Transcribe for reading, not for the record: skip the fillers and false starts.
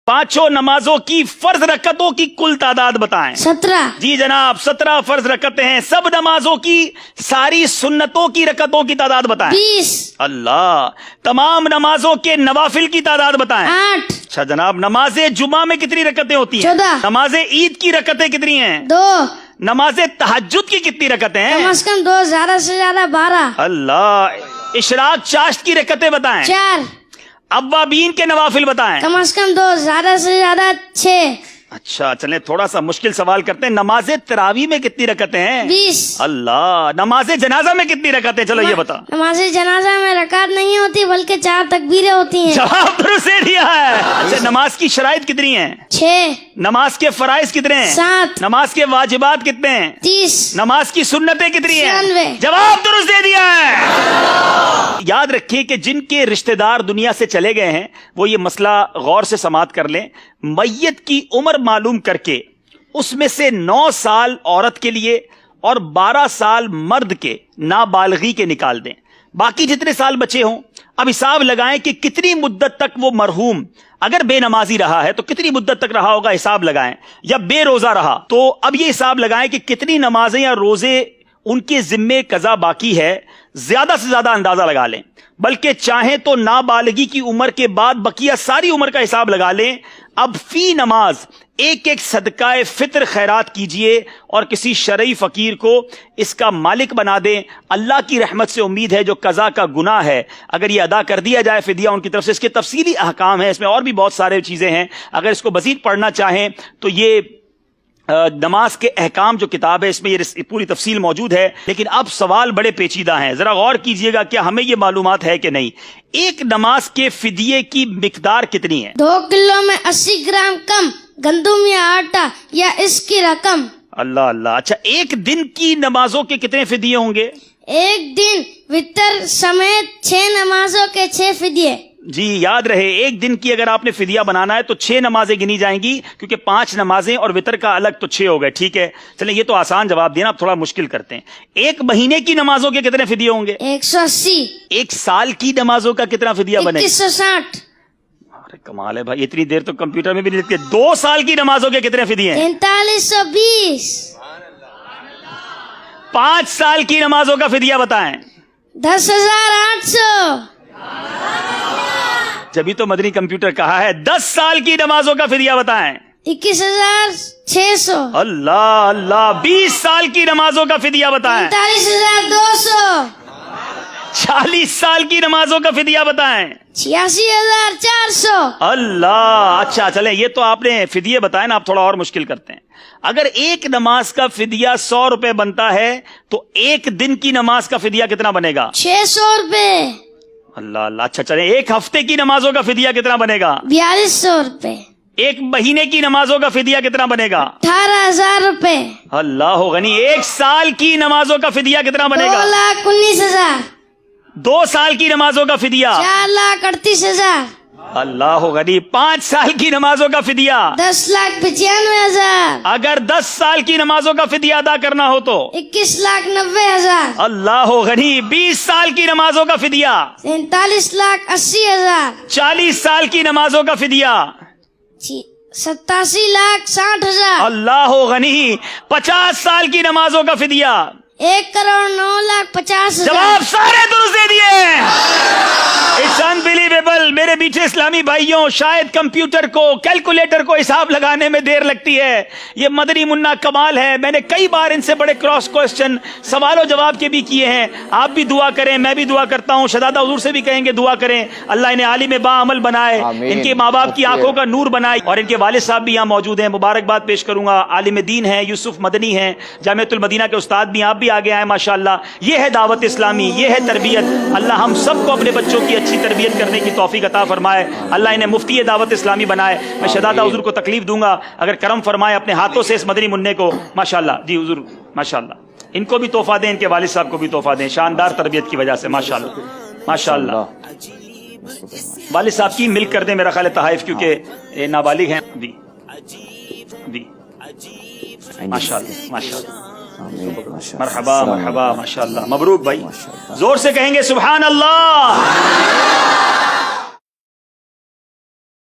पांचों नमाजों की फर्ज रकतों की कुल तादाद बताएं। 17। जी जनाब, 17 फर्ज रकतें हैं। सब नमाजों की सारी सुन्नतों की रकतों की तादाद बताएं। 20। अल्लाह। तमाम नमाजों के नवाफिल की तादाद बताएं। 8। अच्छा जनाब, नमाजे जुमा में कितनी रकतें होती हैं? 14। नमाजे ईद की रकतें कितनी हैं? 2। नमाजे तहज्जुद की कितनी रकतें कम हैं? से कम 2, ज्यादा से ज्यादा 12। अल्लाह। इशराक चाश्त की रकतें बताएं। 4। अव्वाबीन के नवाफिल बताएं। कम से कम 2, ज्यादा से ज्यादा 6। अच्छा चलें, थोड़ा सा मुश्किल सवाल करते हैं। नमाजे तरावी में कितनी रकतें हैं? 20। अल्लाह। नमाजे जनाजा में कितनी रकतें? चलो ये बता। नमाज जनाजा में रकात नहीं होती बल्कि 4 तकबीरें होती हैं। जवाब दुरुस्त दे दिया है। अच्छा, नमाज की शराइत कितनी हैं? 6। नमाज के फराइज कितने हैं? 7। नमाज के वाजिबात कितने हैं? 30। नमाज की सुन्नतें कितनी हैं? 96। जवाब दुरुस्त दे दिया है। याद रखिए कि जिनके रिश्तेदार दुनिया से चले गए हैं वो ये मसला गौर से समाअत कर लें। मैयत की उम्र मालूम करके उसमें से 9 साल औरत के लिए और 12 साल मर्द के नाबालगी के निकाल दें। बाकी जितने साल बचे हों अब हिसाब लगाएं कि कितनी मुद्दत तक वो मरहूम अगर बेनमाजी रहा है तो कितनी मुद्दत तक रहा होगा, हिसाब लगाएं। या बेरोजा रहा तो अब ये हिसाब लगाएं कि कितनी नमाजें या रोजे उनके जिम्मे कजा बाकी है। ज्यादा से ज्यादा अंदाजा लगा लें, बल्कि चाहें तो नाबालगी की उम्र के बाद बकिया सारी उम्र का हिसाब लगा लें। अब फी नमाज एक एक सदकाए फित्र खैरात कीजिए और किसी शरई फकीर को इसका मालिक बना दें। अल्लाह की रहमत से उम्मीद है जो कज़ा का गुनाह है अगर ये अदा कर दिया जाए फिदिया उनकी तरफ से। इसके तफसीली अहकाम है, इसमें और भी बहुत सारे चीजें हैं। अगर इसको मजीद पढ़ना चाहें तो ये नमाज के अहकाम जो किताब है इसमें ये पूरी तफसील मौजूद है। लेकिन अब सवाल बड़े पेचीदा हैं, जरा गौर कीजिएगा, क्या हमें ये मालूमात है कि नहीं। एक नमाज के फिदिये की मिकदार कितनी है? 2 किलो में 80 ग्राम कम गंदुम या आटा या इसकी रकम। अल्लाह अल्लाह। अच्छा, एक दिन की नमाजों के कितने फिदिये होंगे? एक दिन वितर समेत 6 नमाजों के 6 फिदिये। जी याद रहे, एक दिन की अगर आपने फिदिया बनाना है तो 6 नमाजें गिनी जाएंगी, क्योंकि 5 नमाजें और वितर का अलग तो 6 हो गए। ठीक है, चलें ये तो आसान जवाब दिया ना, अब थोड़ा मुश्किल करते हैं। एक महीने की नमाजों के कितने फिदिये होंगे? 180। एक साल की नमाजों का कितना फिदिया बनेगा? 2160। अरे कमाल है भाई, इतनी देर तो कंप्यूटर में भी नहीं लिखते। 2 साल की नमाजों के कितने फिदिये हैं? 4320। 5 साल की नमाजों का फिदिया बताएं। 10,800। जब तो मदनी कंप्यूटर कहा है। 10 साल की नमाजों का फिदिया बताएं। 21,600। अल्लाह अल्लाह। 20 साल की नमाजों का फिदिया बताएं। 45,200। 40 साल की नमाजों का फिदिया बताएं। 86,400। अल्लाह। अच्छा चलें, ये तो आपने फिदिये बताए ना, आप थोड़ा और मुश्किल करते हैं। अगर एक नमाज का फिदिया 100 रुपए बनता है तो एक दिन की नमाज का फिदिया कितना बनेगा? 600 रुपए। अल्लाह अल्लाह। अच्छा चलें, एक हफ्ते की नमाजों का फिदिया कितना बनेगा? 4200 रुपए। एक महीने की नमाजों का फिदिया कितना बनेगा? 18,000 रुपए। अल्लाह गनी। एक साल की नमाजों का फिदिया कितना बनेगा? 2,19,000। 2 साल की नमाजों का फिदिया? 4,38,000। अल्लाह गनी। 5 साल की नमाजों का फिदिया? 10,95,000। अगर 10 साल की नमाजों का फिदिया अदा करना हो तो? 21,90,000। अल्लाह गनी। 20 साल की नमाजों का फिदिया? 43,80,000। 40 साल की नमाजों का फिदिया? 87,60,000। अल्लाह गनी। 50 साल की नमाजों का फिदिया? 1,09,50,000। जवाब सारे दुरुस्त दे दिए। It's unbelievable. मेरे मीठे इस्लामी भाइयों, शायद कंप्यूटर को, कैलकुलेटर को हिसाब लगाने में देर लगती है, ये मदनी मुन्ना कमाल है। मैंने कई बार इनसे बड़े क्रॉस क्वेश्चन सवालों जवाब के भी किए हैं। आप भी दुआ करें, मैं भी दुआ करता हूँ, शहजादा हुजूर से भी कहेंगे दुआ करें। अल्लाह इन्हें आलिम बाअमल बनाए, इनके माँ बाप की आंखों का नूर बनाए, और इनके वालिद साहब भी यहाँ मौजूद हैं। मुबारकबाद पेश करूंगा। आलिम दीन है, यूसुफ मदनी है, जामिअतुल मदीना के उस्ताद भी, आप भी आगे आए माशाअल्लाह। ये है दावत इस्लामी, ये है तरबियत। अल्लाह हम सबको अपने बच्चों की अच्छी तरबियत करने की तौफीक अता फरमाए। अल्लाह इन्हें मुफ्ती दावत इस्लामी बनाए। मैं शहजादा हुजूर को तकलीफ दूंगा अगर करम फरमाए अपने हाथों से इस मदनी मुन्ने को। माशाअल्लाह जी हुजूर, माशाअल्लाह। इनको भी तोहफा दें, इनके वालिद साहब को भी तोहफा दें, शानदार तरबियत की वजह से। माशाअल्लाह माशाअल्लाह। वालिद साहब की मिल्क कर दें मेरा ख्याल है तहाइफ, क्योंकि नाबालिग हैं। दी माशाअल्लाह माशाअल्लाह। मरहबा मरहबा माशाअल्लाह। मबरूक भाई, जोर से कहेंगे सुभान अल्लाह।